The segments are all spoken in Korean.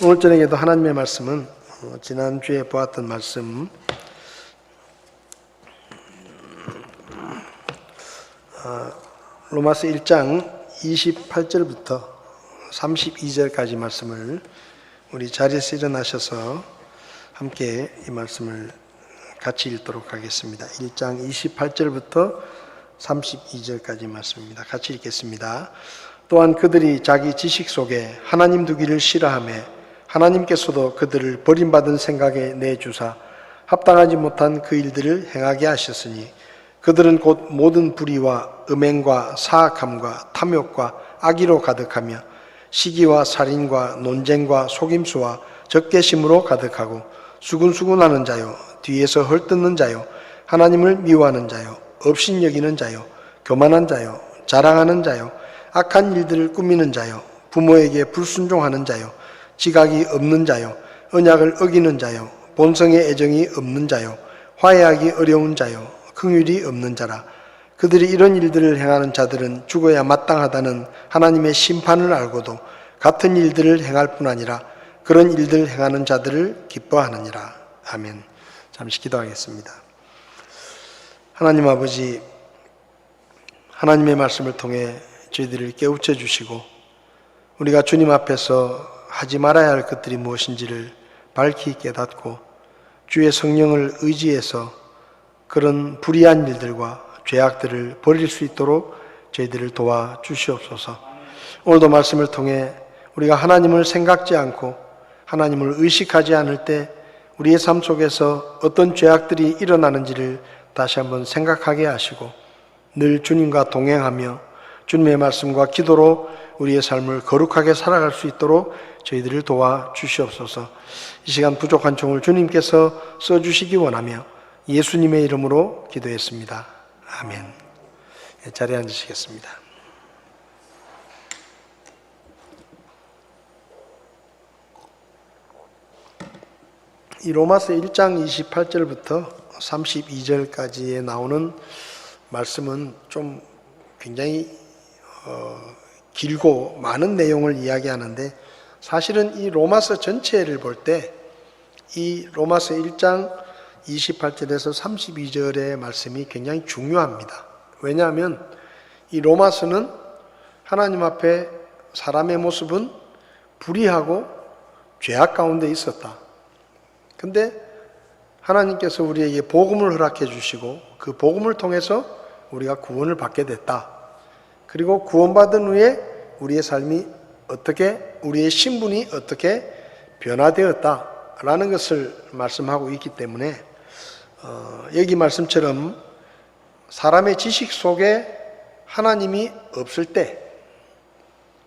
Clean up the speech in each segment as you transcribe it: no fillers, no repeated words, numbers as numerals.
오늘 저녁에도 하나님의 말씀은 지난주에 보았던 말씀 로마서 1장 28절부터 32절까지 말씀을 우리 자리에서 일어나셔서 함께 이 말씀을 같이 읽도록 하겠습니다. 1장 28절부터 32절까지 말씀입니다. 같이 읽겠습니다. 또한 그들이 자기 지식 속에 하나님 두기를 싫어하며 하나님께서도 그들을 버림받은 생각에 내주사 합당하지 못한 그 일들을 행하게 하셨으니 그들은 곧 모든 불의와 음행과 사악함과 탐욕과 악의로 가득하며 시기와 살인과 논쟁과 속임수와 적개심으로 가득하고 수군수군하는 자요 뒤에서 헐뜯는 자요 하나님을 미워하는 자요 업신여기는 자요 교만한 자요 자랑하는 자요 악한 일들을 꾸미는 자요 부모에게 불순종하는 자요 지각이 없는 자요 언약을 어기는 자요 본성의 애정이 없는 자요 화해하기 어려운 자요 긍휼이 없는 자라. 그들이 이런 일들을 행하는 자들은 죽어야 마땅하다는 하나님의 심판을 알고도 같은 일들을 행할 뿐 아니라 그런 일들을 행하는 자들을 기뻐하느니라. 아멘. 잠시 기도하겠습니다. 하나님 아버지, 하나님의 말씀을 통해 저희들을 깨우쳐 주시고 우리가 주님 앞에서 하지 말아야 할 것들이 무엇인지를 밝히 깨닫고 주의 성령을 의지해서 그런 불의한 일들과 죄악들을 버릴 수 있도록 저희들을 도와주시옵소서. 오늘도 말씀을 통해 우리가 하나님을 생각지 않고 하나님을 의식하지 않을 때 우리의 삶 속에서 어떤 죄악들이 일어나는지를 다시 한번 생각하게 하시고 늘 주님과 동행하며 주님의 말씀과 기도로 우리의 삶을 거룩하게 살아갈 수 있도록 저희들을 도와주시옵소서. 이 시간 부족한 종을 주님께서 써주시기 원하며 예수님의 이름으로 기도했습니다. 아멘. 자리에 앉으시겠습니다. 이 로마서 1장 28절부터 32절까지에 나오는 말씀은 좀 굉장히 길고 많은 내용을 이야기하는데 사실은 이 로마서 전체를 볼 때 이 로마서 1장 28절에서 32절의 말씀이 굉장히 중요합니다. 왜냐하면 이 로마서는 하나님 앞에 사람의 모습은 불의하고 죄악 가운데 있었다. 근데 하나님께서 우리에게 복음을 허락해 주시고 그 복음을 통해서 우리가 구원을 받게 됐다. 그리고 구원받은 후에 우리의 삶이 어떻게, 우리의 신분이 어떻게 변화되었다라는 것을 말씀하고 있기 때문에 여기 말씀처럼 사람의 지식 속에 하나님이 없을 때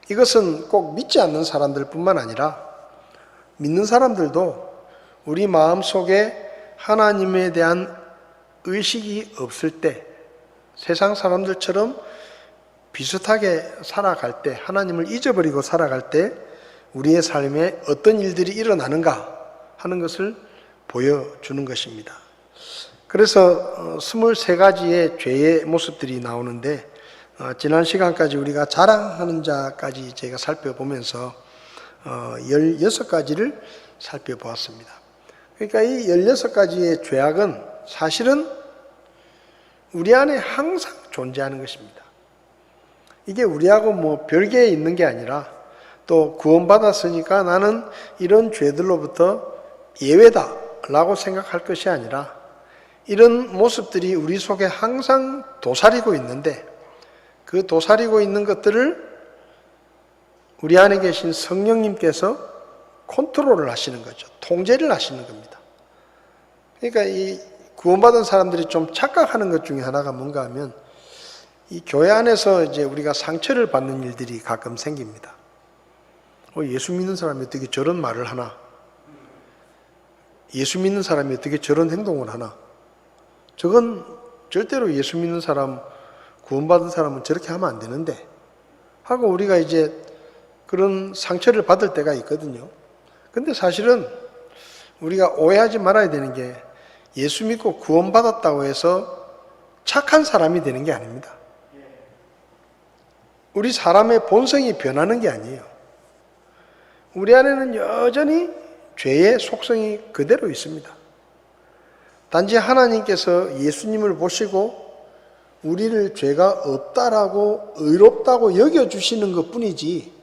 이것은 꼭 믿지 않는 사람들 뿐만 아니라 믿는 사람들도 우리 마음속에 하나님에 대한 의식이 없을 때 세상 사람들처럼 비슷하게 살아갈 때 하나님을 잊어버리고 살아갈 때 우리의 삶에 어떤 일들이 일어나는가 하는 것을 보여주는 것입니다. 그래서 23가지의 죄의 모습들이 나오는데 지난 시간까지 우리가 자랑하는 자까지 제가 살펴보면서 16가지를 살펴보았습니다. 그러니까 이 16가지의 죄악은 사실은 우리 안에 항상 존재하는 것입니다. 이게 우리하고 뭐 별개에 있는 게 아니라 또 구원받았으니까 나는 이런 죄들로부터 예외다라고 생각할 것이 아니라 이런 모습들이 우리 속에 항상 도사리고 있는데 그 도사리고 있는 것들을 우리 안에 계신 성령님께서 컨트롤을 하시는 거죠. 통제를 하시는 겁니다. 그러니까 이 구원받은 사람들이 좀 착각하는 것 중에 하나가 뭔가 하면 이 교회 안에서 이제 우리가 상처를 받는 일들이 가끔 생깁니다. 예수 믿는 사람이 어떻게 저런 말을 하나? 예수 믿는 사람이 어떻게 저런 행동을 하나? 저건 절대로 예수 믿는 사람, 구원받은 사람은 저렇게 하면 안 되는데 하고 우리가 이제 그런 상처를 받을 때가 있거든요. 근데 사실은 우리가 오해하지 말아야 되는 게 예수 믿고 구원받았다고 해서 착한 사람이 되는 게 아닙니다. 우리 사람의 본성이 변하는 게 아니에요. 우리 안에는 여전히 죄의 속성이 그대로 있습니다. 단지 하나님께서 예수님을 보시고 우리를 죄가 없다라고 의롭다고 여겨주시는 것 뿐이지,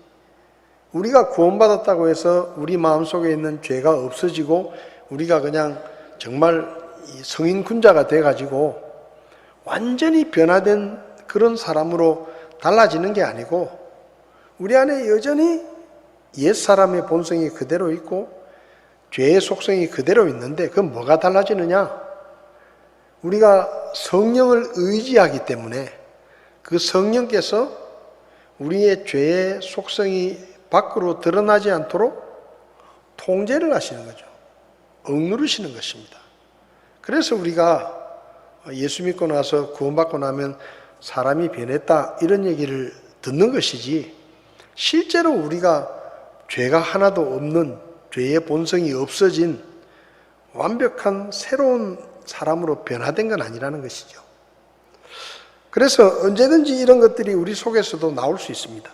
우리가 구원받았다고 해서 우리 마음속에 있는 죄가 없어지고 우리가 그냥 정말 성인 군자가 돼가지고 완전히 변화된 그런 사람으로 달라지는 게 아니고, 우리 안에 여전히 옛사람의 본성이 그대로 있고 죄의 속성이 그대로 있는데, 그건 뭐가 달라지느냐? 우리가 성령을 의지하기 때문에 그 성령께서 우리의 죄의 속성이 밖으로 드러나지 않도록 통제를 하시는 거죠. 억누르시는 것입니다. 그래서 우리가 예수 믿고 나서 구원받고 나면 사람이 변했다 이런 얘기를 듣는 것이지, 실제로 우리가 죄가 하나도 없는, 죄의 본성이 없어진 완벽한 새로운 사람으로 변화된 건 아니라는 것이죠. 그래서 언제든지 이런 것들이 우리 속에서도 나올 수 있습니다.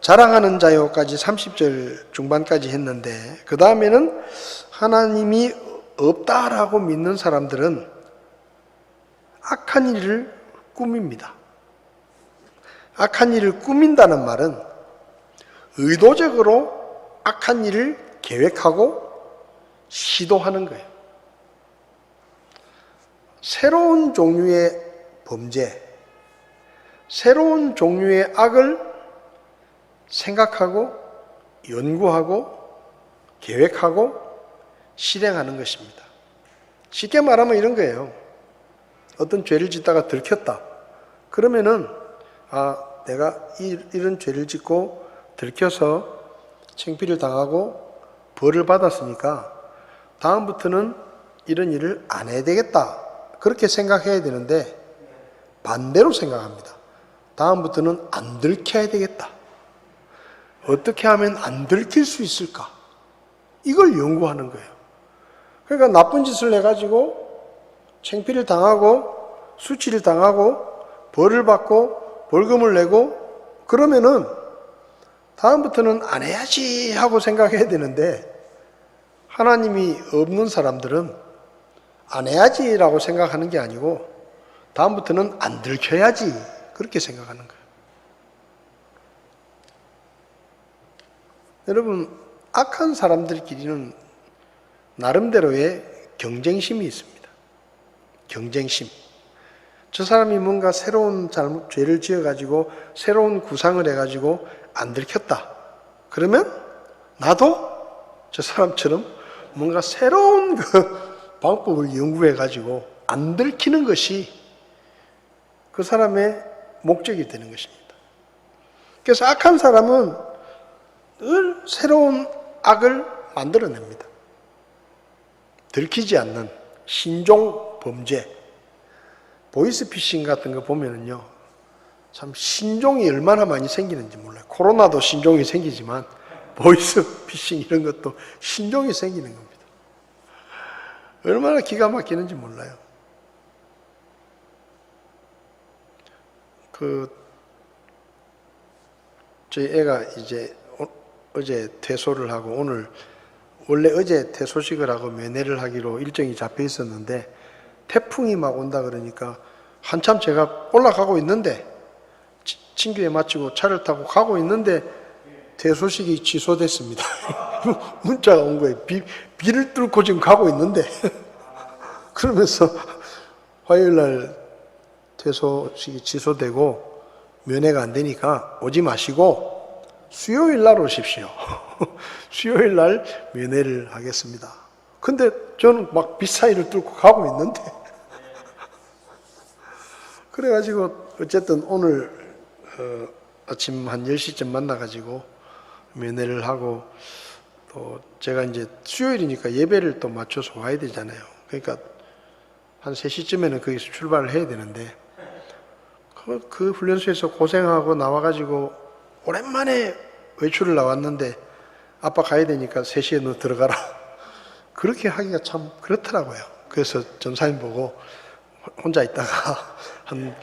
자랑하는 자요까지 30절 중반까지 했는데, 그 다음에는 하나님이 없다라고 믿는 사람들은 악한 일을 꾸밉니다. 악한 일을 꾸민다는 말은 의도적으로 악한 일을 계획하고 시도하는 거예요. 새로운 종류의 범죄, 새로운 종류의 악을 생각하고 연구하고 계획하고 실행하는 것입니다. 쉽게 말하면 이런 거예요. 어떤 죄를 짓다가 들켰다. 그러면은 내가 이런 죄를 짓고 들켜서 창피를 당하고 벌을 받았으니까 다음부터는 이런 일을 안 해야 되겠다, 그렇게 생각해야 되는데, 반대로 생각합니다. 다음부터는 안 들켜야 되겠다. 어떻게 하면 안 들킬 수 있을까? 이걸 연구하는 거예요. 그러니까 나쁜 짓을 해가지고 창피를 당하고 수치를 당하고 벌을 받고 벌금을 내고 그러면은 다음부터는 안 해야지 하고 생각해야 되는데, 하나님이 없는 사람들은 안 해야지라고 생각하는 게 아니고 다음부터는 안 들켜야지 그렇게 생각하는 거예요. 여러분, 악한 사람들끼리는 나름대로의 경쟁심이 있습니다. 경쟁심. 저 사람이 뭔가 새로운 죄를 지어가지고 새로운 구상을 해가지고 안 들켰다. 그러면 나도 저 사람처럼 뭔가 새로운 방법을 연구해가지고 안 들키는 것이 그 사람의 목적이 되는 것입니다. 그래서 악한 사람은 늘 새로운 악을 만들어냅니다. 들키지 않는 신종 범죄, 보이스피싱 같은 거 보면은요, 참 신종이 얼마나 많이 생기는지 몰라요. 코로나도 신종이 생기지만 보이스피싱 이런 것도 신종이 생기는 겁니다. 얼마나 기가 막히는지 몰라요. 저희 애가 이제 어제 퇴소를 하고 오늘, 원래 어제 퇴소식을 하고 면회를 하기로 일정이 잡혀 있었는데 태풍이 막 온다 그러니까 한참 제가 올라가고 있는데, 친교회 마치고 차를 타고 가고 있는데 퇴소식이 취소됐습니다. 문자가 온 거예요. 비를 뚫고 지금 가고 있는데 그러면서 화요일 날 퇴소식이 취소되고 면회가 안 되니까 오지 마시고 수요일 날 오십시오. 수요일 날 면회를 하겠습니다. 근데 저는 막 빛 사이를 뚫고 가고 있는데 그래가지고 어쨌든 오늘 아침 한 10시쯤 만나가지고 면회를 하고, 또 제가 이제 수요일이니까 예배를 또 맞춰서 와야 되잖아요. 그러니까 한 3시쯤에는 거기서 출발을 해야 되는데, 그 훈련소에서 고생하고 나와가지고 오랜만에 외출을 나왔는데 아빠 가야 되니까 3시에 너 들어가라. 그렇게 하기가 참 그렇더라고요. 그래서 전사님 보고 혼자 있다가 한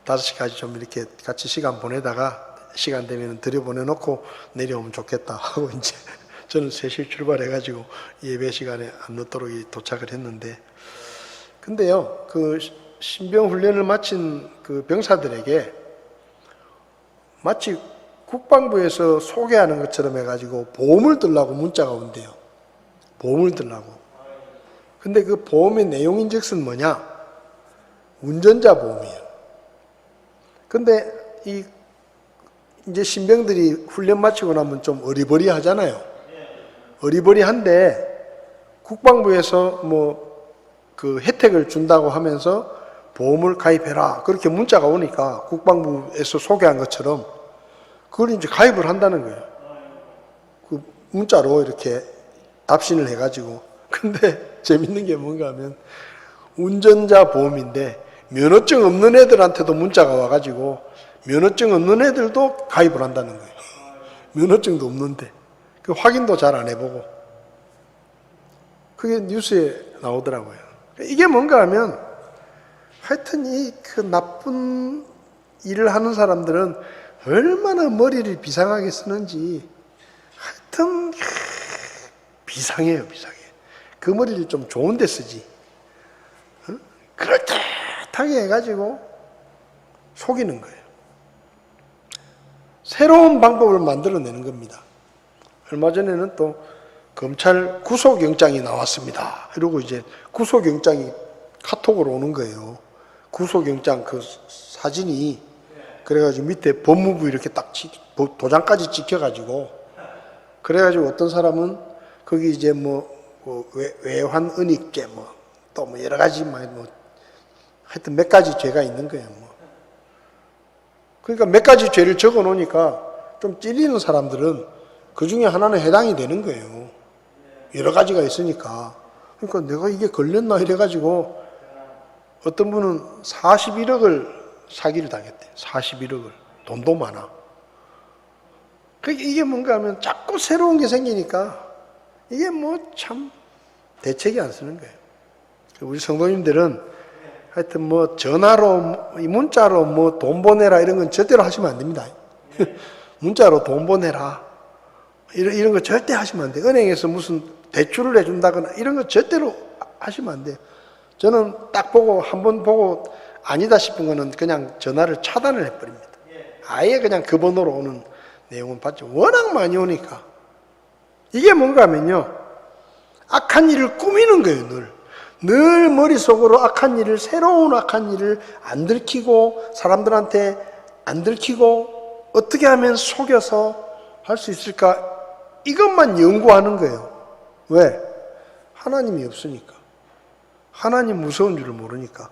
5시까지 좀 이렇게 같이 시간 보내다가 시간 되면 들여보내놓고 내려오면 좋겠다 하고 이제 저는 3시 출발해가지고 예배 시간에 안 늦도록 도착을 했는데, 근데요, 그 신병 훈련을 마친 그 병사들에게 마치 국방부에서 소개하는 것처럼 해가지고 보험을 들라고 문자가 온대요. 보험을 들라고. 근데 그 보험의 내용인즉슨 뭐냐? 운전자 보험이에요. 근데 이제 신병들이 훈련 마치고 나면 좀 어리버리 하잖아요. 어리버리한데 국방부에서 뭐 그 혜택을 준다고 하면서 보험을 가입해라, 그렇게 문자가 오니까 국방부에서 소개한 것처럼 그걸 이제 가입을 한다는 거예요. 그 문자로 이렇게 답신을 해가지고. 근데 재밌는 게 뭔가 하면 운전자 보험인데 면허증 없는 애들한테도 문자가 와가지고 면허증 없는 애들도 가입을 한다는 거예요. 면허증도 없는데 그 확인도 잘 안 해보고. 그게 뉴스에 나오더라고요. 이게 뭔가 하면 하여튼 이 그 나쁜 일을 하는 사람들은 얼마나 머리를 비상하게 쓰는지 하여튼 비상해요, 비상해. 그 머리를 좀 좋은 데 쓰지. 그럴듯하게 해가지고 속이는 거예요. 새로운 방법을 만들어내는 겁니다. 얼마 전에는 또 검찰 구속영장이 나왔습니다. 이러고 이제 구속영장이 카톡으로 오는 거예요. 구속영장 그 사진이. 그래가지고 밑에 법무부 이렇게 딱 도장까지 찍혀가지고, 그래가지고 어떤 사람은 거기 이제 뭐 외환은닉죄 또 뭐 여러 가지 뭐 하여튼 몇 가지 죄가 있는 거예요. 뭐. 그러니까 몇 가지 죄를 적어 놓으니까 좀 찔리는 사람들은 그 중에 하나는 해당이 되는 거예요. 여러 가지가 있으니까. 그러니까 내가 이게 걸렸나 이래가지고 어떤 분은 41억을 사기를 당했대. 41억을. 돈도 많아. 이게 뭔가 하면 자꾸 새로운 게 생기니까 이게 뭐 참 대책이 안 쓰는 거예요. 우리 성도님들은 하여튼 뭐 전화로, 문자로 뭐 돈 보내라 이런 건 절대로 하시면 안 됩니다. 문자로 돈 보내라. 이런 거 절대 하시면 안 돼요. 은행에서 무슨 대출을 해준다거나 이런 거 절대로 하시면 안 돼요. 저는 딱 보고 한번 보고 아니다 싶은 거는 그냥 전화를 차단을 해버립니다. 아예 그냥 그 번호로 오는 내용은 받죠. 워낙 많이 오니까. 이게 뭔가 하면요, 악한 일을 꾸미는 거예요. 늘 머릿속으로 악한 일을, 새로운 악한 일을 안 들키고, 사람들한테 안 들키고 어떻게 하면 속여서 할 수 있을까, 이것만 연구하는 거예요. 왜? 하나님이 없으니까. 하나님 무서운 줄을 모르니까.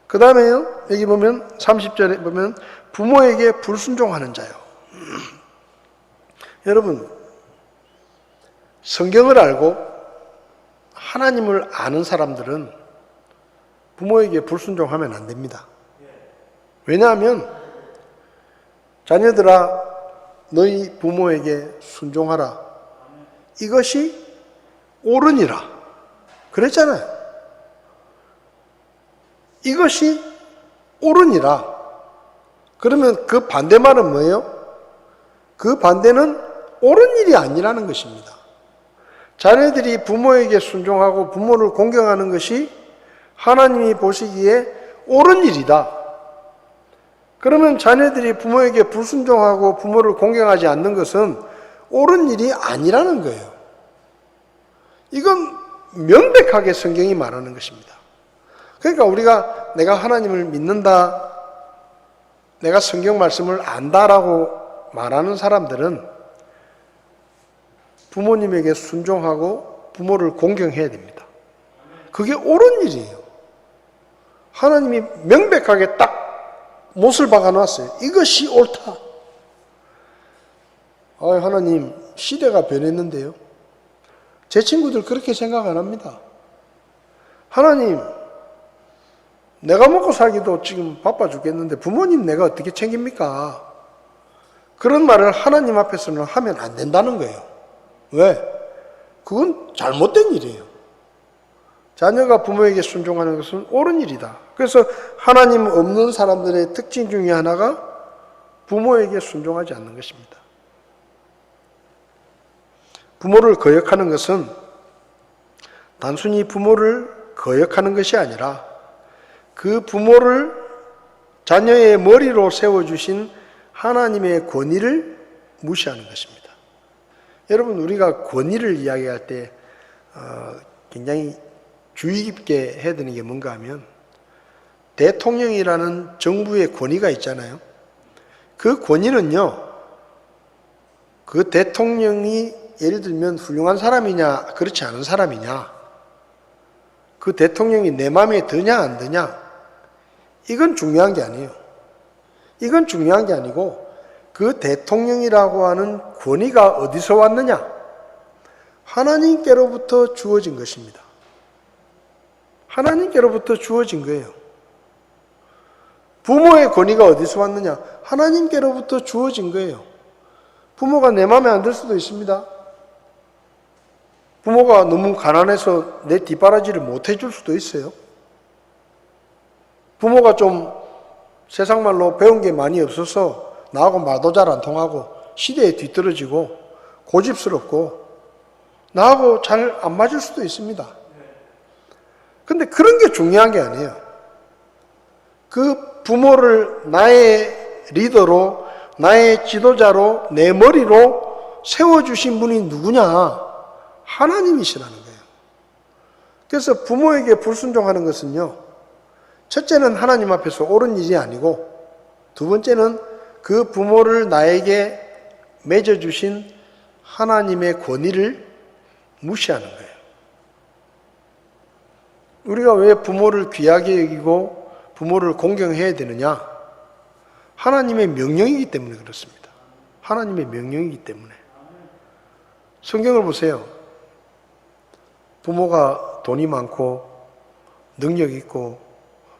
그 다음에요, 여기 보면 30절에 보면 부모에게 불순종하는 자요. 여러분, 성경을 알고 하나님을 아는 사람들은 부모에게 불순종하면 안 됩니다. 왜냐하면 자녀들아 너희 부모에게 순종하라, 이것이 옳으니라 그랬잖아요. 이것이 옳으니라. 그러면 그 반대말은 뭐예요? 그 반대는 옳은 일이 아니라는 것입니다. 자녀들이 부모에게 순종하고 부모를 공경하는 것이 하나님이 보시기에 옳은 일이다. 그러면 자녀들이 부모에게 불순종하고 부모를 공경하지 않는 것은 옳은 일이 아니라는 거예요. 이건 명백하게 성경이 말하는 것입니다. 그러니까 우리가 내가 하나님을 믿는다, 내가 성경 말씀을 안다라고 말하는 사람들은 부모님에게 순종하고 부모를 공경해야 됩니다. 그게 옳은 일이에요. 하나님이 명백하게 딱 못을 박아놨어요. 이것이 옳다. 하나님, 시대가 변했는데요. 제 친구들 그렇게 생각 안 합니다. 하나님, 내가 먹고 살기도 지금 바빠 죽겠는데 부모님 내가 어떻게 챙깁니까? 그런 말을 하나님 앞에서는 하면 안 된다는 거예요. 왜? 그건 잘못된 일이에요. 자녀가 부모에게 순종하는 것은 옳은 일이다. 그래서 하나님 없는 사람들의 특징 중에 하나가 부모에게 순종하지 않는 것입니다. 부모를 거역하는 것은 단순히 부모를 거역하는 것이 아니라 그 부모를 자녀의 머리로 세워주신 하나님의 권위를 무시하는 것입니다. 여러분, 우리가 권위를 이야기할 때 굉장히 주의 깊게 해야 되는 게 뭔가 하면 대통령이라는 정부의 권위가 있잖아요. 그 권위는요, 그 대통령이 예를 들면 훌륭한 사람이냐 그렇지 않은 사람이냐, 그 대통령이 내 마음에 드냐 안 드냐, 이건 중요한 게 아니에요. 이건 중요한 게 아니고 그 대통령이라고 하는 권위가 어디서 왔느냐? 하나님께로부터 주어진 것입니다. 하나님께로부터 주어진 거예요. 부모의 권위가 어디서 왔느냐? 하나님께로부터 주어진 거예요. 부모가 내 마음에 안 들 수도 있습니다. 부모가 너무 가난해서 내 뒷바라지를 못 해줄 수도 있어요. 부모가 좀 세상 말로 배운 게 많이 없어서 나하고 말도 잘 안 통하고 시대에 뒤떨어지고 고집스럽고 나하고 잘 안 맞을 수도 있습니다. 근데 그런 게 중요한 게 아니에요. 그 부모를 나의 리더로, 나의 지도자로, 내 머리로 세워주신 분이 누구냐? 하나님이시라는 거예요. 그래서 부모에게 불순종하는 것은요, 첫째는 하나님 앞에서 옳은 일이 아니고, 두 번째는 그 부모를 나에게 맺어주신 하나님의 권위를 무시하는 거예요. 우리가 왜 부모를 귀하게 여기고 부모를 공경해야 되느냐? 하나님의 명령이기 때문에 그렇습니다. 하나님의 명령이기 때문에. 성경을 보세요. 부모가 돈이 많고 능력 있고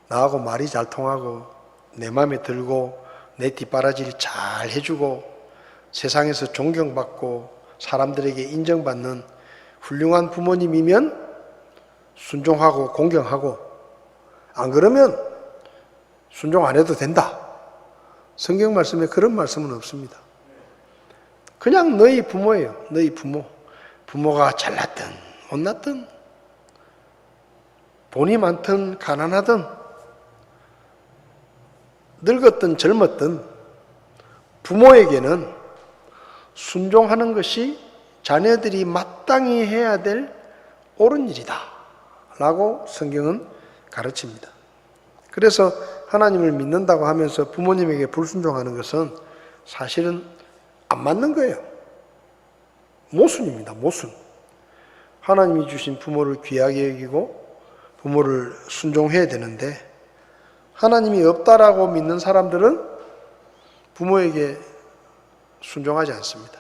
나하고 말이 잘 통하고 내 마음에 들고 내 뒷바라지를 잘 해주고 세상에서 존경받고 사람들에게 인정받는 훌륭한 부모님이면 순종하고 공경하고, 안 그러면 순종 안 해도 된다. 성경 말씀에 그런 말씀은 없습니다. 그냥 너희 부모예요. 너희 부모. 부모가 잘났든 못났든 돈이 많든 가난하든 늙었든 젊었든 부모에게는 순종하는 것이 자녀들이 마땅히 해야 될 옳은 일이다 라고 성경은 가르칩니다. 그래서 하나님을 믿는다고 하면서 부모님에게 불순종하는 것은 사실은 안 맞는 거예요. 모순입니다. 모순. 하나님이 주신 부모를 귀하게 여기고 부모를 순종해야 되는데, 하나님이 없다라고 믿는 사람들은 부모에게 순종하지 않습니다.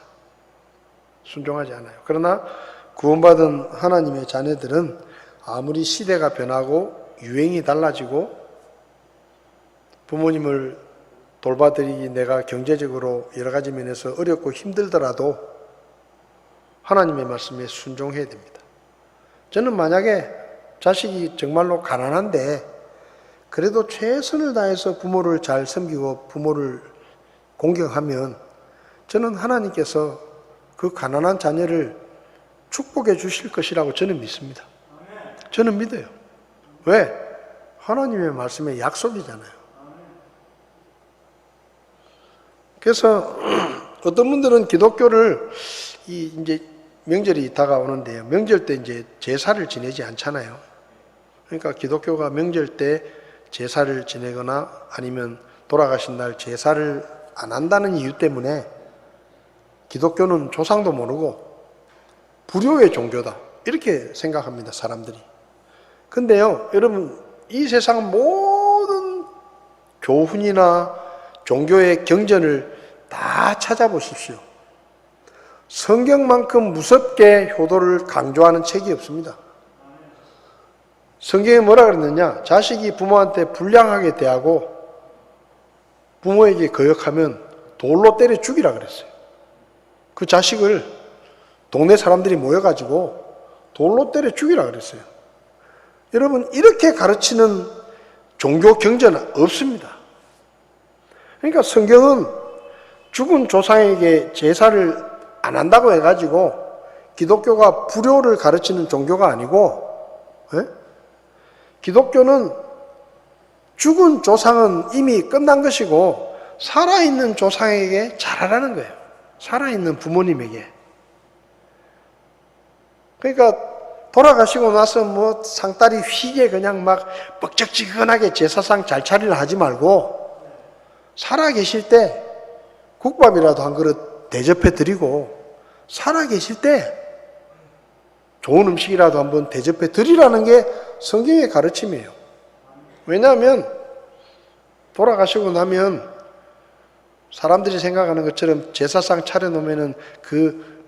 순종하지 않아요. 그러나 구원받은 하나님의 자녀들은 아무리 시대가 변하고 유행이 달라지고 부모님을 돌봐드리기 내가 경제적으로 여러 가지 면에서 어렵고 힘들더라도 하나님의 말씀에 순종해야 됩니다. 저는 만약에 자식이 정말로 가난한데 그래도 최선을 다해서 부모를 잘 섬기고 부모를 공경하면 저는 하나님께서 그 가난한 자녀를 축복해 주실 것이라고 저는 믿습니다. 저는 믿어요. 왜? 하나님의 말씀의 약속이잖아요. 그래서 어떤 분들은 기독교를 이제 명절이 다가오는데요. 명절 때 이제 제사를 지내지 않잖아요. 그러니까 기독교가 명절 때 제사를 지내거나 아니면 돌아가신 날 제사를 안 한다는 이유 때문에 기독교는 조상도 모르고 불효의 종교다 이렇게 생각합니다, 사람들이. 근데요, 여러분, 이 세상 모든 교훈이나 종교의 경전을 다 찾아보십시오. 성경만큼 무섭게 효도를 강조하는 책이 없습니다. 성경에 뭐라 그랬느냐? 자식이 부모한테 불량하게 대하고 부모에게 거역하면 돌로 때려 죽이라 그랬어요. 그 자식을 동네 사람들이 모여가지고 돌로 때려 죽이라 그랬어요. 여러분, 이렇게 가르치는 종교 경전은 없습니다. 그러니까 성경은 죽은 조상에게 제사를 안 한다고 해가지고 기독교가 불효를 가르치는 종교가 아니고, 예? 기독교는 죽은 조상은 이미 끝난 것이고 살아있는 조상에게 잘하라는 거예요. 살아있는 부모님에게. 그러니까 돌아가시고 나서 뭐 상다리 휘게 그냥 막 뻑적지근하게 제사상 잘 차리려 하지 말고 살아 계실 때 국밥이라도 한 그릇 대접해 드리고 살아 계실 때 좋은 음식이라도 한번 대접해 드리라는 게 성경의 가르침이에요. 왜냐하면 돌아가시고 나면 사람들이 생각하는 것처럼 제사상 차려놓으면 그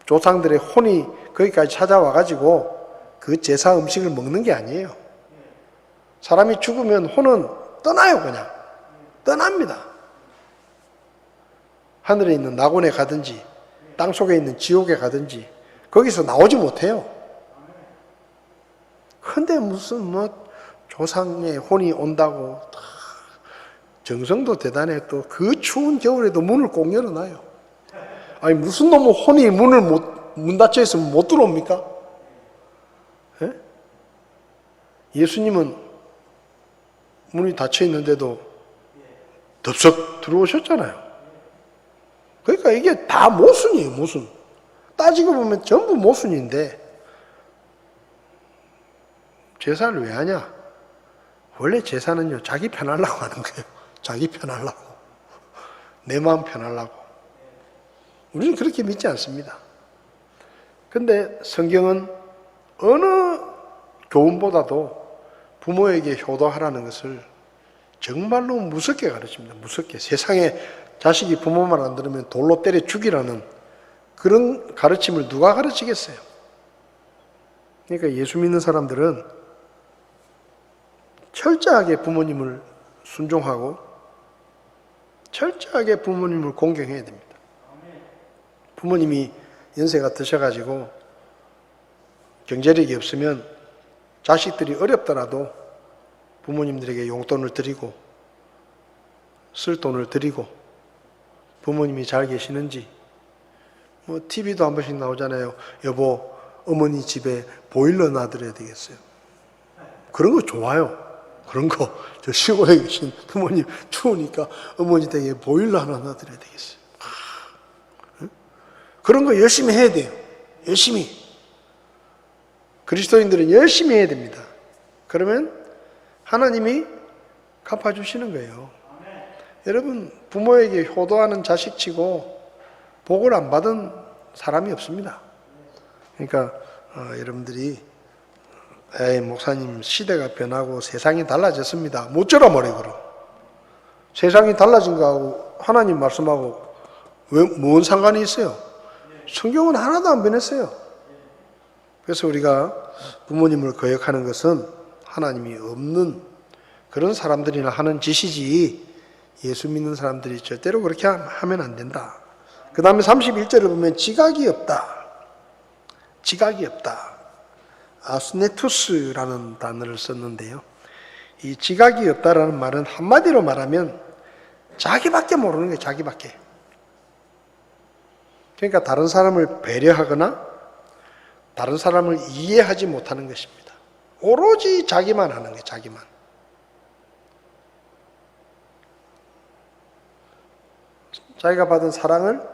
조상들의 혼이 거기까지 찾아와가지고 그 제사 음식을 먹는 게 아니에요. 사람이 죽으면 혼은 떠나요, 그냥. 떠납니다. 하늘에 있는 낙원에 가든지 땅속에 있는 지옥에 가든지 거기서 나오지 못해요. 근데 무슨 뭐 조상의 혼이 온다고 정성도 대단해. 또 그 추운 겨울에도 문을 꼭 열어놔요. 아니 무슨 놈의 혼이 문 닫혀 있으면 못 들어옵니까? 예? 예수님은 문이 닫혀 있는데도 덥석 들어오셨잖아요. 그러니까 이게 다 모순이에요, 모순. 따지고 보면 전부 모순인데 제사를 왜 하냐? 원래 제사는요, 자기 편하려고 하는 거예요. 자기 편하려고. 내 마음 편하려고. 우리는 그렇게 믿지 않습니다. 근데 성경은 어느 교훈보다도 부모에게 효도하라는 것을 정말로 무섭게 가르칩니다. 무섭게. 세상에 자식이 부모 말 안 들으면 돌로 때려 죽이라는 그런 가르침을 누가 가르치겠어요? 그러니까 예수 믿는 사람들은 철저하게 부모님을 순종하고 철저하게 부모님을 공경해야 됩니다. 부모님이 연세가 드셔가지고 경제력이 없으면 자식들이 어렵더라도 부모님들에게 용돈을 드리고 쓸 돈을 드리고 부모님이 잘 계시는지 뭐 TV도 한 번씩 나오잖아요. 여보, 어머니 집에 보일러 놔드려야 되겠어요. 그런 거 좋아요. 그런 거 저 시골에 계신 부모님 추우니까 어머니 댁에 보일러 하나 놔드려야 되겠어요. 그런 거 열심히 해야 돼요. 열심히. 그리스도인들은 열심히 해야 됩니다. 그러면 하나님이 갚아주시는 거예요. 여러분, 부모에게 효도하는 자식치고 복을 안 받은 사람이 없습니다. 그러니까 여러분들이 목사님 시대가 변하고 세상이 달라졌습니다. 못 들어버려 그럼. 세상이 달라진 거하고 하나님 말씀하고 뭔 상관이 있어요? 성경은 하나도 안 변했어요. 그래서 우리가 부모님을 거역하는 것은 하나님이 없는 그런 사람들이나 하는 짓이지 예수 믿는 사람들이 절대로 그렇게 하면 안 된다. 그 다음에 31절을 보면 지각이 없다. 지각이 없다. 아스네투스라는 단어를 썼는데요. 이 지각이 없다라는 말은 한마디로 말하면 자기밖에 모르는 거예요. 자기밖에. 그러니까 다른 사람을 배려하거나 다른 사람을 이해하지 못하는 것입니다. 오로지 자기만 하는 거예요. 자기만. 자기가 받은 사랑을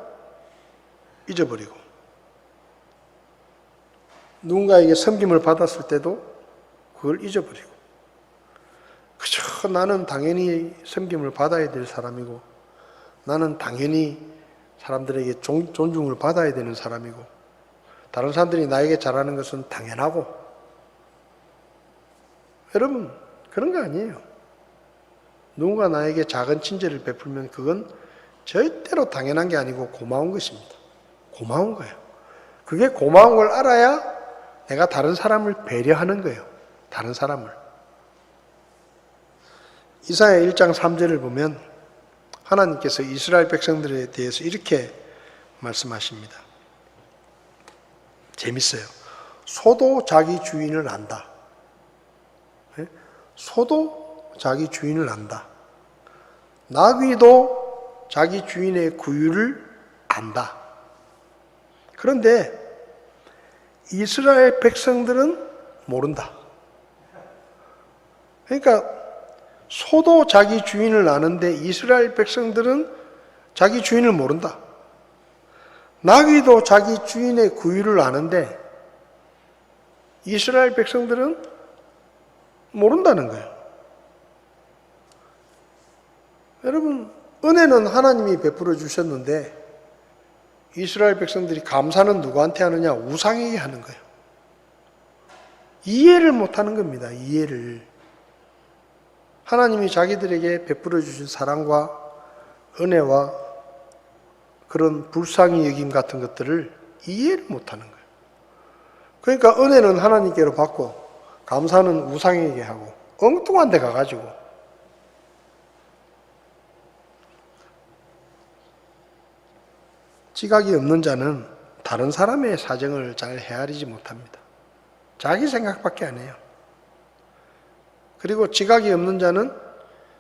잊어버리고 누군가에게 섬김을 받았을 때도 그걸 잊어버리고 그저 나는 당연히 섬김을 받아야 될 사람이고 나는 당연히 사람들에게 존중을 받아야 되는 사람이고 다른 사람들이 나에게 잘하는 것은 당연하고 여러분 그런 거 아니에요. 누군가 나에게 작은 친절을 베풀면 그건 절대로 당연한 게 아니고 고마운 것입니다. 고마운 거예요. 그게 고마운 걸 알아야 내가 다른 사람을 배려하는 거예요. 다른 사람을. 이사야 1장 3절을 보면 하나님께서 이스라엘 백성들에 대해서 이렇게 말씀하십니다. 재밌어요. 소도 자기 주인을 안다. 소도 자기 주인을 안다. 나귀도 자기 주인의 구유를 안다. 그런데 이스라엘 백성들은 모른다. 그러니까 소도 자기 주인을 아는데 이스라엘 백성들은 자기 주인을 모른다. 나귀도 자기 주인의 구유를 아는데 이스라엘 백성들은 모른다는 거예요. 여러분, 은혜는 하나님이 베풀어 주셨는데 이스라엘 백성들이 감사는 누구한테 하느냐? 우상에게 하는 거예요. 이해를 못하는 겁니다. 이해를. 하나님이 자기들에게 베풀어 주신 사랑과 은혜와 그런 불쌍히 여김 같은 것들을 이해를 못하는 거예요. 그러니까 은혜는 하나님께로 받고 감사는 우상에게 하고 엉뚱한 데 가가지고 지각이 없는 자는 다른 사람의 사정을 잘 헤아리지 못합니다. 자기 생각밖에 안 해요. 그리고 지각이 없는 자는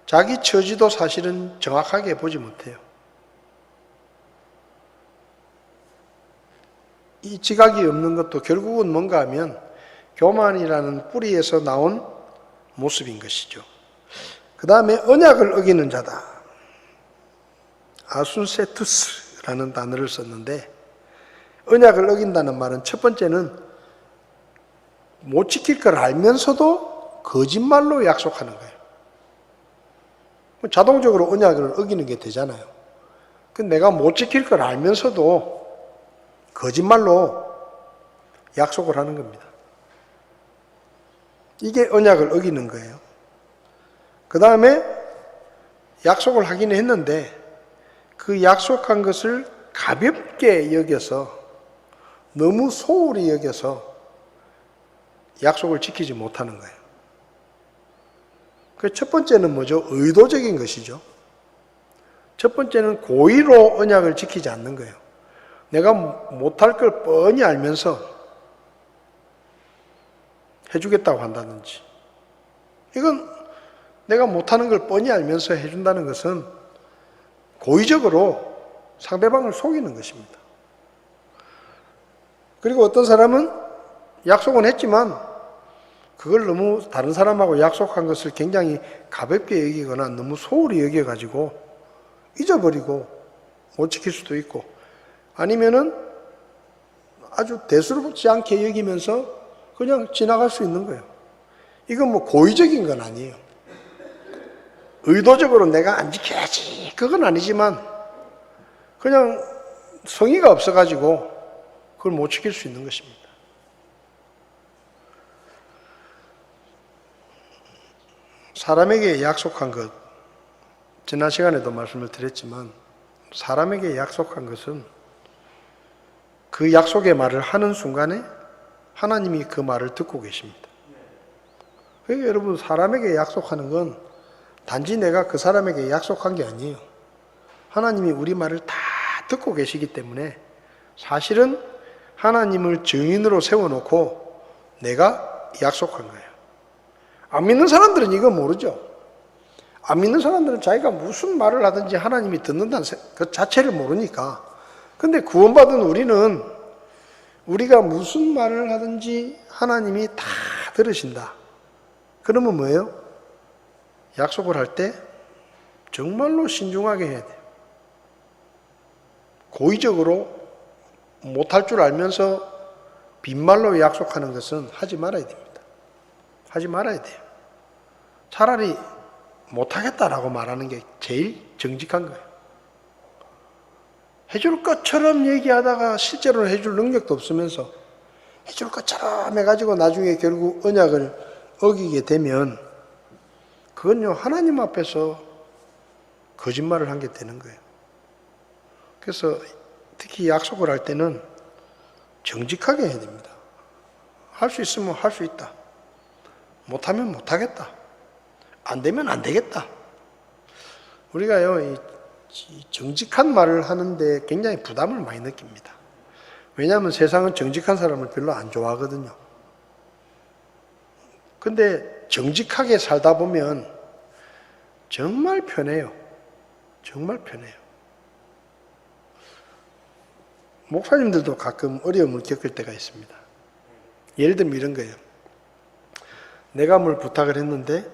자기 처지도 사실은 정확하게 보지 못해요. 이 지각이 없는 것도 결국은 뭔가 하면 교만이라는 뿌리에서 나온 모습인 것이죠. 그 다음에 언약을 어기는 자다. 아순세투스라는 단어를 썼는데 언약을 어긴다는 말은 첫 번째는 못 지킬 걸 알면서도 거짓말로 약속하는 거예요. 자동적으로 언약을 어기는 게 되잖아요. 근데 내가 못 지킬 걸 알면서도 거짓말로 약속을 하는 겁니다. 이게 언약을 어기는 거예요. 그 다음에 약속을 하기는 했는데 그 약속한 것을 가볍게 여겨서 너무 소홀히 여겨서 약속을 지키지 못하는 거예요. 그 첫 번째는 뭐죠? 의도적인 것이죠. 첫 번째는 고의로 언약을 지키지 않는 거예요. 내가 못할 걸 뻔히 알면서 해주겠다고 한다든지, 이건 내가 못하는 걸 뻔히 알면서 해준다는 것은 고의적으로 상대방을 속이는 것입니다. 그리고 어떤 사람은 약속은 했지만 그걸 너무 다른 사람하고 약속한 것을 굉장히 가볍게 여기거나 너무 소홀히 여겨가지고 잊어버리고 못 지킬 수도 있고, 아니면은 아주 대수롭지 않게 여기면서 그냥 지나갈 수 있는 거예요. 이건 뭐 고의적인 건 아니에요. 의도적으로 내가 안 지켜야지 그건 아니지만 그냥 성의가 없어가지고 그걸 못 지킬 수 있는 것입니다. 사람에게 약속한 것, 지난 시간에도 말씀을 드렸지만 사람에게 약속한 것은 그 약속의 말을 하는 순간에 하나님이 그 말을 듣고 계십니다. 그러니까 여러분, 사람에게 약속하는 건 단지 내가 그 사람에게 약속한 게 아니에요. 하나님이 우리 말을 다 듣고 계시기 때문에 사실은 하나님을 증인으로 세워놓고 내가 약속한 거예요. 안 믿는 사람들은 이거 모르죠. 안 믿는 사람들은 자기가 무슨 말을 하든지 하나님이 듣는다는 그 자체를 모르니까. 근데 구원받은 우리는 우리가 무슨 말을 하든지 하나님이 다 들으신다. 그러면 뭐예요? 약속을 할 때 정말로 신중하게 해야 돼요. 고의적으로 못할 줄 알면서 빈말로 약속하는 것은 하지 말아야 됩니다. 하지 말아야 돼요. 차라리 못하겠다라고 말하는 게 제일 정직한 거예요. 해줄 것처럼 얘기하다가 실제로는 해줄 능력도 없으면서 해줄 것처럼 해가지고 나중에 결국 언약을 어기게 되면 그건요, 하나님 앞에서 거짓말을 한 게 되는 거예요. 그래서 특히 약속을 할 때는 정직하게 해야 됩니다. 할 수 있으면 할 수 있다. 못하면 못하겠다. 안 되면 안 되겠다. 우리가요, 이 정직한 말을 하는데 굉장히 부담을 많이 느낍니다. 왜냐하면 세상은 정직한 사람을 별로 안 좋아하거든요. 근데 정직하게 살다 보면 정말 편해요. 정말 편해요. 목사님들도 가끔 어려움을 겪을 때가 있습니다. 예를 들면 이런 거예요. 내가 뭘 부탁을 했는데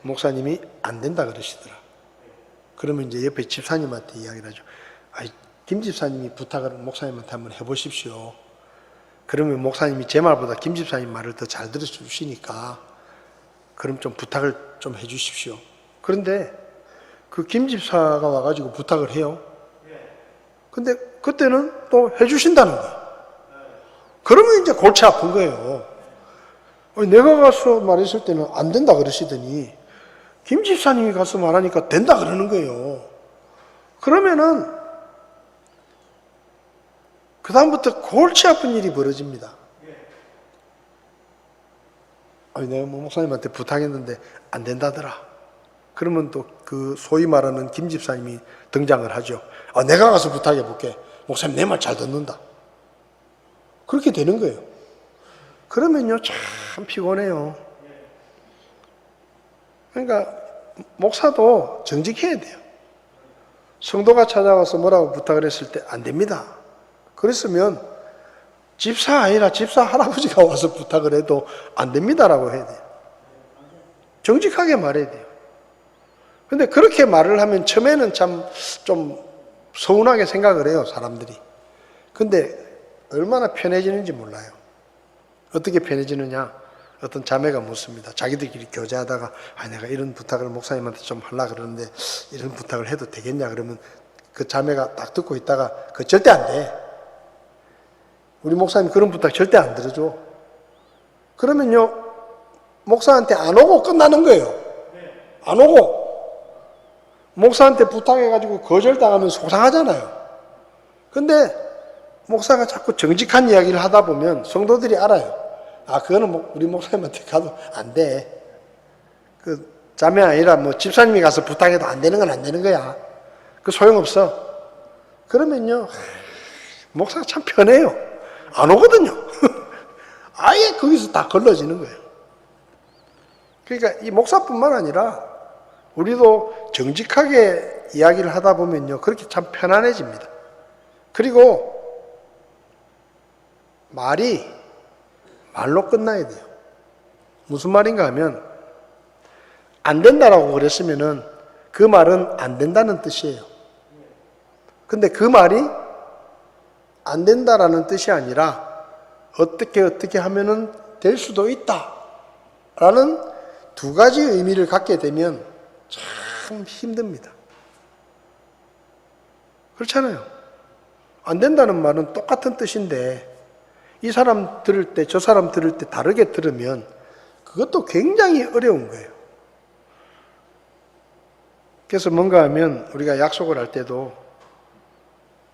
목사님이 안 된다 그러시더라. 그러면 이제 옆에 집사님한테 이야기를 하죠. 김 집사님이 부탁을 목사님한테 한번 해보십시오. 그러면 목사님이 제 말보다 김 집사님 말을 더 잘 들어주시니까 그럼 좀 부탁을 좀 해주십시오. 그런데 그 김 집사가 와가지고 부탁을 해요. 근데 그때는 또 해주신다는 거예요. 그러면 이제 골치 아픈 거예요. 내가 가서 말했을 때는 안 된다 그러시더니 김 집사님이 가서 말하니까 된다 그러는 거예요. 그러면은 그 다음부터 골치 아픈 일이 벌어집니다. 내가 목사님한테 부탁했는데 안 된다더라. 그러면 또 그 소위 말하는 김 집사님이 등장을 하죠. 내가 가서 부탁해 볼게. 목사님 내 말 잘 듣는다. 그렇게 되는 거예요. 그러면요 참 피곤해요. 그러니까 목사도 정직해야 돼요. 성도가 찾아와서 뭐라고 부탁을 했을 때 안 됩니다. 그랬으면 집사 아니라 집사 할아버지가 와서 부탁을 해도 안 됩니다라고 해야 돼요. 정직하게 말해야 돼요. 근데 그렇게 말을 하면 처음에는 참 좀 서운하게 생각을 해요, 사람들이. 근데 얼마나 편해지는지 몰라요. 어떻게 편해지느냐? 어떤 자매가 묻습니다. 자기들끼리 교제하다가 내가 이런 부탁을 목사님한테 좀 하려고 그러는데 이런 부탁을 해도 되겠냐? 그러면 그 자매가 딱 듣고 있다가 그거 절대 안 돼. 우리 목사님 그런 부탁 절대 안 들어줘. 그러면요 목사한테 안 오고 끝나는 거예요. 안 오고. 목사한테 부탁해가지고 거절당하면 속상하잖아요. 근데 목사가 자꾸 정직한 이야기를 하다 보면 성도들이 알아요. 그거는 우리 목사님한테 가도 안 돼. 그 자매 아니라 집사님이 가서 부탁해도 안 되는 건 안 되는 거야. 그 소용없어. 그러면요 목사가 참 편해요. 안 오거든요. 아예 거기서 다 걸러지는 거예요. 그러니까 이 목사뿐만 아니라 우리도 정직하게 이야기를 하다 보면요 그렇게 참 편안해집니다. 그리고 말이 말로 끝나야 돼요. 무슨 말인가 하면 안 된다라고 그랬으면은 그 말은 안 된다는 뜻이에요. 근데 그 말이 안 된다라는 뜻이 아니라 어떻게 하면은 될 수도 있다라는 두 가지 의미를 갖게 되면 참 힘듭니다. 그렇잖아요. 안 된다는 말은 똑같은 뜻인데 이 사람 들을 때 저 사람 들을 때 다르게 들으면 그것도 굉장히 어려운 거예요. 그래서 뭔가 하면 우리가 약속을 할 때도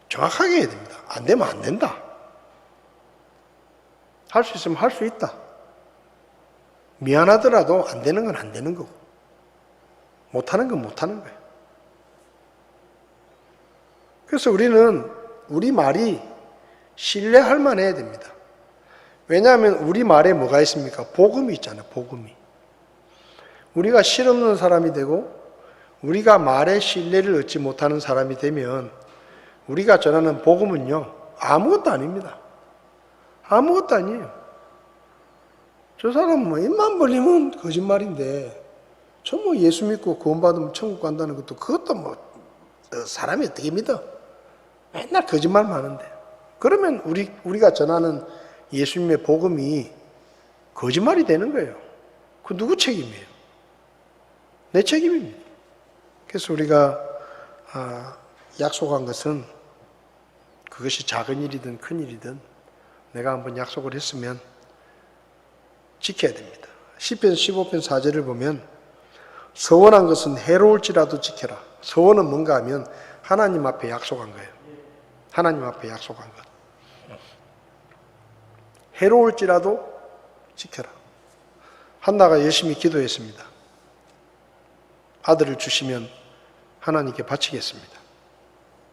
정확하게 해야 됩니다. 안 되면 안 된다. 할 수 있으면 할 수 있다. 미안하더라도 안 되는 건 안 되는 거고 못하는 건 못하는 거예요. 그래서 우리는 우리 말이 신뢰할 만해야 됩니다. 왜냐하면 우리 말에 뭐가 있습니까? 복음이 있잖아요. 복음이. 우리가 실없는 사람이 되고 우리가 말에 신뢰를 얻지 못하는 사람이 되면 우리가 전하는 복음은요 아무것도 아닙니다. 아무것도 아니에요. 저 사람 입만 벌리면 거짓말인데 저 예수 믿고 구원받으면 천국 간다는 것도 그것도 사람이 어떻게 믿어? 맨날 거짓말만 하는데. 그러면 우리가 전하는 예수님의 복음이 거짓말이 되는 거예요. 그 누구 책임이에요? 내 책임입니다. 그래서 우리가 약속한 것은 그것이 작은 일이든 큰 일이든 내가 한번 약속을 했으면 지켜야 됩니다. 시편 15편 4절을 보면 서원한 것은 해로울지라도 지켜라. 서원은 뭔가 하면 하나님 앞에 약속한 거예요. 하나님 앞에 약속한 것. 해로울지라도 지켜라. 한나가 열심히 기도했습니다. 아들을 주시면 하나님께 바치겠습니다.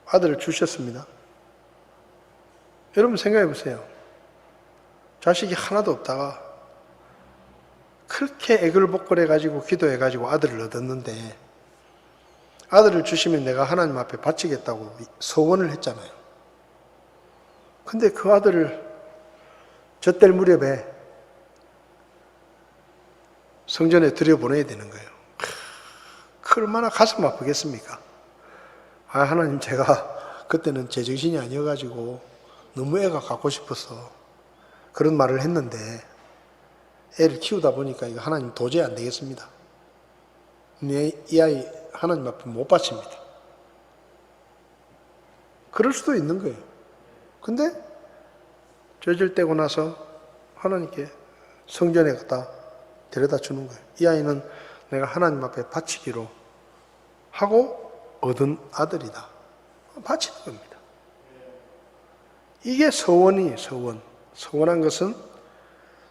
아들을 주셨습니다. 여러분 생각해 보세요. 자식이 하나도 없다가 그렇게 애걸복걸해가지고 기도해가지고 아들을 얻었는데 아들을 주시면 내가 하나님 앞에 바치겠다고 서원을 했잖아요. 근데 그 아들을 젖될 무렵에 성전에 들여보내야 되는 거예요. 얼마나 가슴 아프겠습니까? 아, 하나님, 제가 그때는 제정신이 아니어가지고 너무 애가 갖고 싶어서 그런 말을 했는데 애를 키우다 보니까 이거 하나님 도저히 안 되겠습니다. 이 아이 하나님 앞에 못 바칩니다. 그럴 수도 있는 거예요. 근데 젖을 떼고 나서 하나님께 성전에 갖다 데려다 주는 거예요. 이 아이는 내가 하나님 앞에 바치기로 하고 얻은 아들이다. 바치는 겁니다. 이게 서원이에요. 서원. 서원한 것은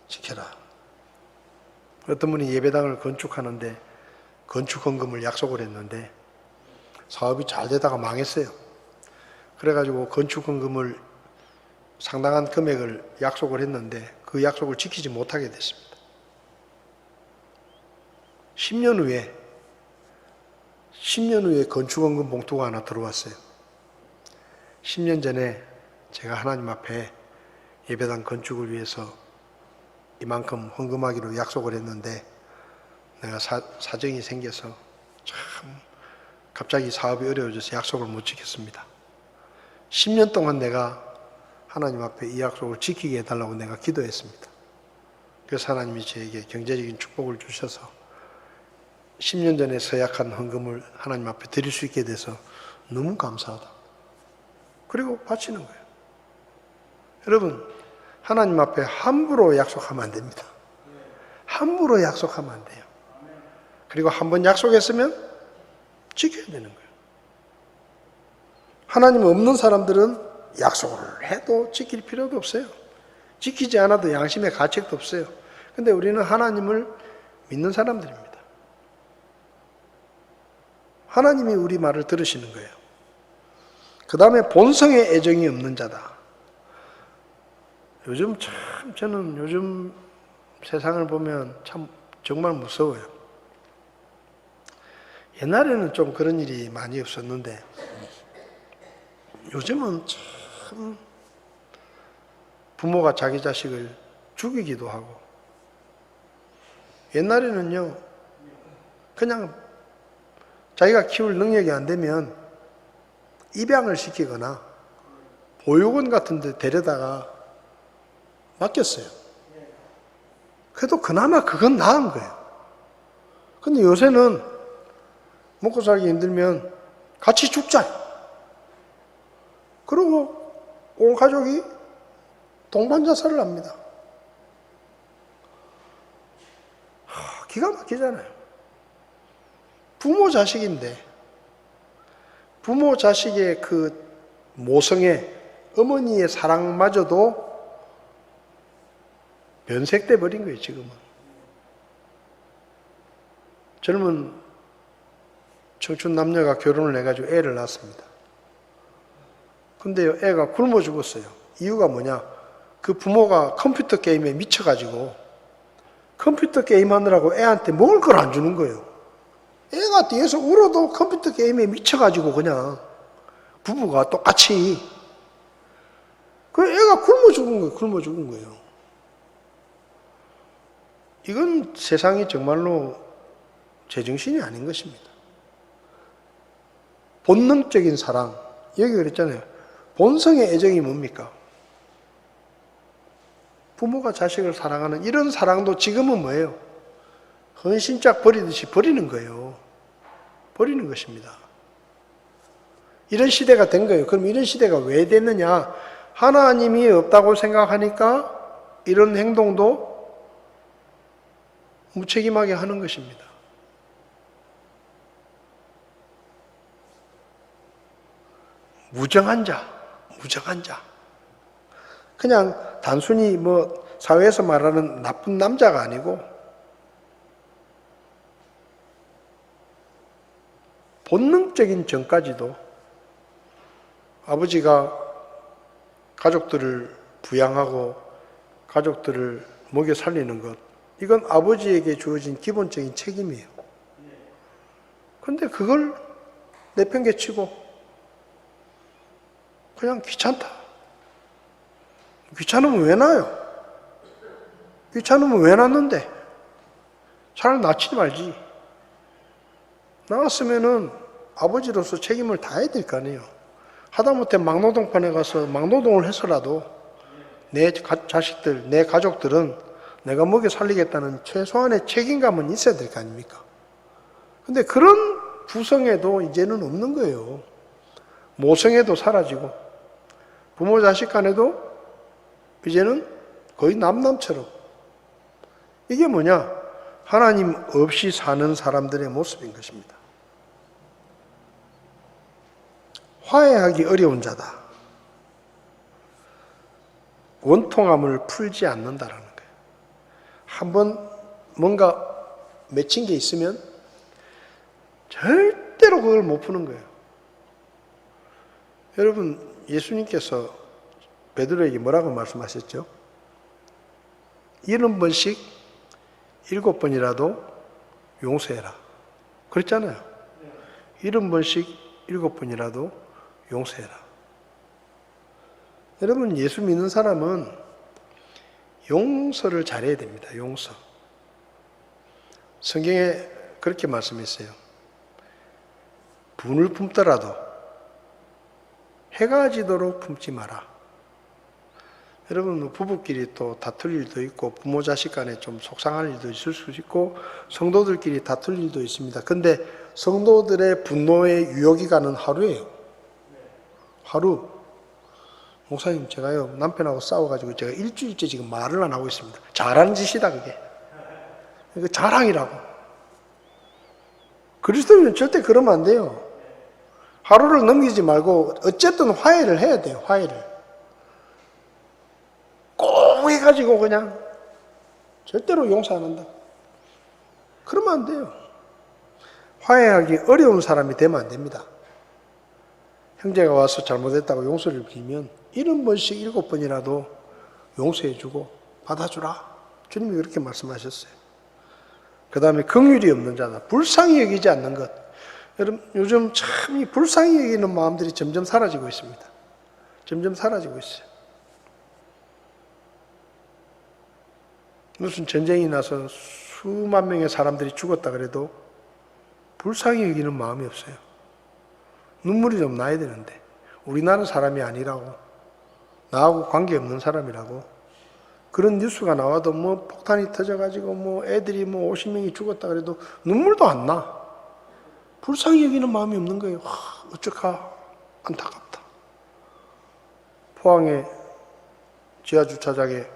지켜라. 어떤 분이 예배당을 건축하는데 건축 헌금을 약속을 했는데 사업이 잘 되다가 망했어요. 그래가지고 건축 헌금을 상당한 금액을 약속을 했는데 그 약속을 지키지 못하게 됐습니다. 10년 후에 건축헌금 봉투가 하나 들어왔어요. 10년 전에 제가 하나님 앞에 예배당 건축을 위해서 이만큼 헌금하기로 약속을 했는데 내가 사정이 생겨서 참 갑자기 사업이 어려워져서 약속을 못 지켰습니다. 10년 동안 내가 하나님 앞에 이 약속을 지키게 해달라고 내가 기도했습니다. 그래서 하나님이 저에게 경제적인 축복을 주셔서 10년 전에 서약한 헌금을 하나님 앞에 드릴 수 있게 돼서 너무 감사하다. 그리고 바치는 거예요. 여러분, 하나님 앞에 함부로 약속하면 안 됩니다. 함부로 약속하면 안 돼요. 그리고 한번 약속했으면 지켜야 되는 거예요. 하나님 없는 사람들은 약속을 해도 지킬 필요도 없어요. 지키지 않아도 양심의 가책도 없어요. 근데 우리는 하나님을 믿는 사람들입니다. 하나님이 우리 말을 들으시는 거예요. 그 다음에 본성의 애정이 없는 자다. 요즘 참 저는 요즘 세상을 보면 참 정말 무서워요. 옛날에는 좀 그런 일이 많이 없었는데 요즘은 참 부모가 자기 자식을 죽이기도 하고, 옛날에는요 그냥 자기가 키울 능력이 안 되면 입양을 시키거나 보육원 같은 데 데려다가 맡겼어요. 그래도 그나마 그건 나은 거예요. 근데 요새는 먹고 살기 힘들면 같이 죽자. 그리고 온 가족이 동반 자살을 합니다. 기가 막히잖아요. 부모 자식인데 부모 자식의 그 모성애, 어머니의 사랑마저도 변색돼 버린 거예요. 지금은 젊은 청춘 남녀가 결혼을 해가지고 애를 낳습니다. 근데요, 애가 굶어 죽었어요. 이유가 뭐냐? 그 부모가 컴퓨터 게임에 미쳐가지고 컴퓨터 게임 하느라고 애한테 먹을 걸 안 주는 거예요. 애가 뒤에서 울어도 컴퓨터 게임에 미쳐가지고 그냥 부부가 똑같이, 그 애가 굶어 죽은 거예요. 굶어 죽은 거예요. 이건 세상이 정말로 제정신이 아닌 것입니다. 본능적인 사랑, 여기 그랬잖아요. 본성의 애정이 뭡니까? 부모가 자식을 사랑하는 이런 사랑도 지금은 뭐예요? 헌신짝 버리듯이 버리는 거예요. 버리는 것입니다. 이런 시대가 된 거예요. 그럼 이런 시대가 왜 됐느냐? 하나님이 없다고 생각하니까 이런 행동도 무책임하게 하는 것입니다. 무정한 자. 그냥 단순히 뭐 사회에서 말하는 나쁜 남자가 아니고 본능적인 정까지도 아버지가 가족들을 부양하고 가족들을 먹여 살리는 것, 이건 아버지에게 주어진 기본적인 책임이에요. 그런데 그걸 내팽개치고 그냥 귀찮다. 귀찮으면 왜 놔요? 귀찮으면 왜 놨는데? 차라리 낳지 말지. 낳았으면은 아버지로서 책임을 다해야 될 거 아니에요. 하다못해 막노동판에 가서 막노동을 해서라도 내 자식들, 내 가족들은 내가 먹여 살리겠다는 최소한의 책임감은 있어야 될 거 아닙니까? 근데 그런 부성애도 이제는 없는 거예요. 모성애도 사라지고 부모 자식 간에도 이제는 거의 남남처럼. 이게 뭐냐? 하나님 없이 사는 사람들의 모습인 것입니다. 화해하기 어려운 자다. 원통함을 풀지 않는다라는 거예요. 한번 뭔가 맺힌 게 있으면 절대로 그걸 못 푸는 거예요. 여러분, 예수님께서 베드로에게 뭐라고 말씀하셨죠? 70번씩 7번이라도 용서해라. 그랬잖아요. 70번씩 7번이라도 용서해라. 여러분, 예수 믿는 사람은 용서를 잘해야 됩니다. 용서. 성경에 그렇게 말씀했어요. 분을 품더라도 해가 지도록 품지 마라. 여러분, 부부끼리 또 다툴 일도 있고 부모 자식 간에 좀 속상할 일도 있을 수 있고 성도들끼리 다툴 일도 있습니다. 근데 성도들의 분노의 유효기간은 하루예요. 하루. 목사님, 제가요 남편하고 싸워가지고 제가 일주일째 지금 말을 안 하고 있습니다. 잘하는 짓이다 그게. 이거 자랑이라고. 그리스도인은 절대 그러면 안 돼요. 하루를 넘기지 말고 어쨌든 화해를 해야 돼요. 화해를. 꼭 해가지고 그냥 절대로 용서 안 한다. 그러면 안 돼요. 화해하기 어려운 사람이 되면 안 됩니다. 형제가 와서 잘못했다고 용서를 빌면 70번씩 7번이라도 용서해주고 받아주라. 주님이 그렇게 말씀하셨어요. 그 다음에 긍휼이 없는 자다. 불쌍히 여기지 않는 것. 여러분, 요즘 참 이 불쌍히 여기는 마음들이 점점 사라지고 있습니다. 점점 사라지고 있어요. 무슨 전쟁이 나서 수만 명의 사람들이 죽었다 그래도 불쌍히 여기는 마음이 없어요. 눈물이 좀 나야 되는데 우리나라 사람이 아니라고, 나하고 관계없는 사람이라고, 그런 뉴스가 나와도 뭐 폭탄이 터져가지고 뭐 애들이 뭐 50명이 죽었다 그래도 눈물도 안 나. 불쌍히 여기는 마음이 없는 거예요. 어쩌까 안타깝다. 포항에 지하주차장에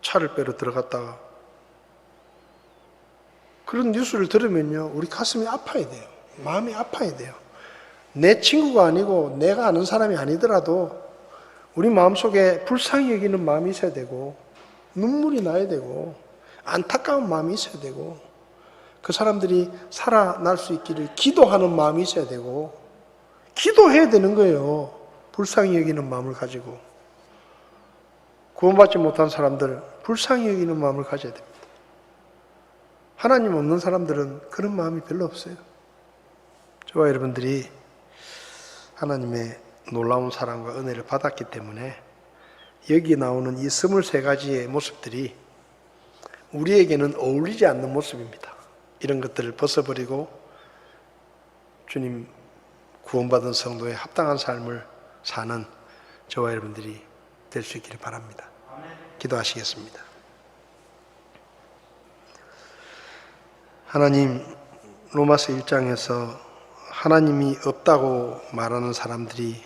차를 빼러 들어갔다가 그런 뉴스를 들으면요, 우리 가슴이 아파야 돼요. 마음이 아파야 돼요. 내 친구가 아니고 내가 아는 사람이 아니더라도 우리 마음속에 불쌍히 여기는 마음이 있어야 되고 눈물이 나야 되고 안타까운 마음이 있어야 되고 그 사람들이 살아날 수 있기를 기도하는 마음이 있어야 되고 기도해야 되는 거예요. 불쌍히 여기는 마음을 가지고. 구원받지 못한 사람들 불쌍히 여기는 마음을 가져야 됩니다. 하나님 없는 사람들은 그런 마음이 별로 없어요. 저와 여러분들이 하나님의 놀라운 사랑과 은혜를 받았기 때문에 여기 나오는 이 23가지의 모습들이 우리에게는 어울리지 않는 모습입니다. 이런 것들을 벗어버리고 주님 구원받은 성도의 합당한 삶을 사는 저와 여러분들이 될 수 있기를 바랍니다. 기도하시겠습니다. 하나님, 로마서 1장에서 하나님이 없다고 말하는 사람들이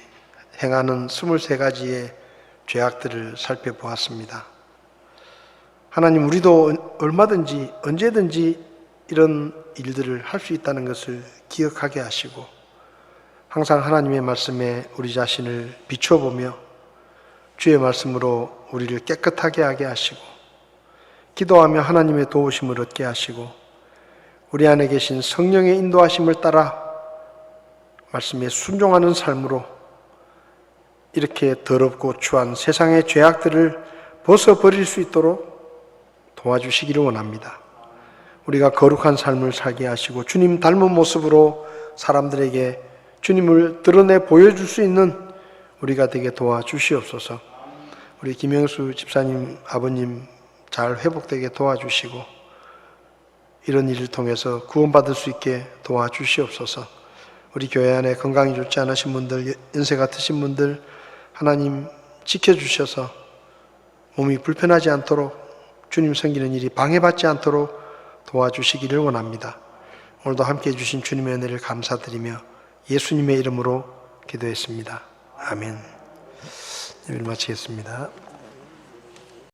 행하는 23가지의 죄악들을 살펴보았습니다. 하나님, 우리도 얼마든지 언제든지 이런 일들을 할 수 있다는 것을 기억하게 하시고 항상 하나님의 말씀에 우리 자신을 비춰보며 주의 말씀으로 우리를 깨끗하게 하게 하시고 기도하며 하나님의 도우심을 얻게 하시고 우리 안에 계신 성령의 인도하심을 따라 말씀에 순종하는 삶으로 이렇게 더럽고 추한 세상의 죄악들을 벗어버릴 수 있도록 도와주시기를 원합니다. 우리가 거룩한 삶을 살게 하시고 주님 닮은 모습으로 사람들에게 주님을 드러내 보여줄 수 있는 우리가 되게 도와주시옵소서. 우리 김영수 집사님 아버님 잘 회복되게 도와주시고 이런 일을 통해서 구원받을 수 있게 도와주시옵소서. 우리 교회 안에 건강이 좋지 않으신 분들, 연세가 드신 분들 하나님 지켜주셔서 몸이 불편하지 않도록 주님 섬기는 일이 방해받지 않도록 도와주시기를 원합니다. 오늘도 함께해 주신 주님의 은혜를 감사드리며 예수님의 이름으로 기도했습니다. 아멘. 예배를 마치겠습니다.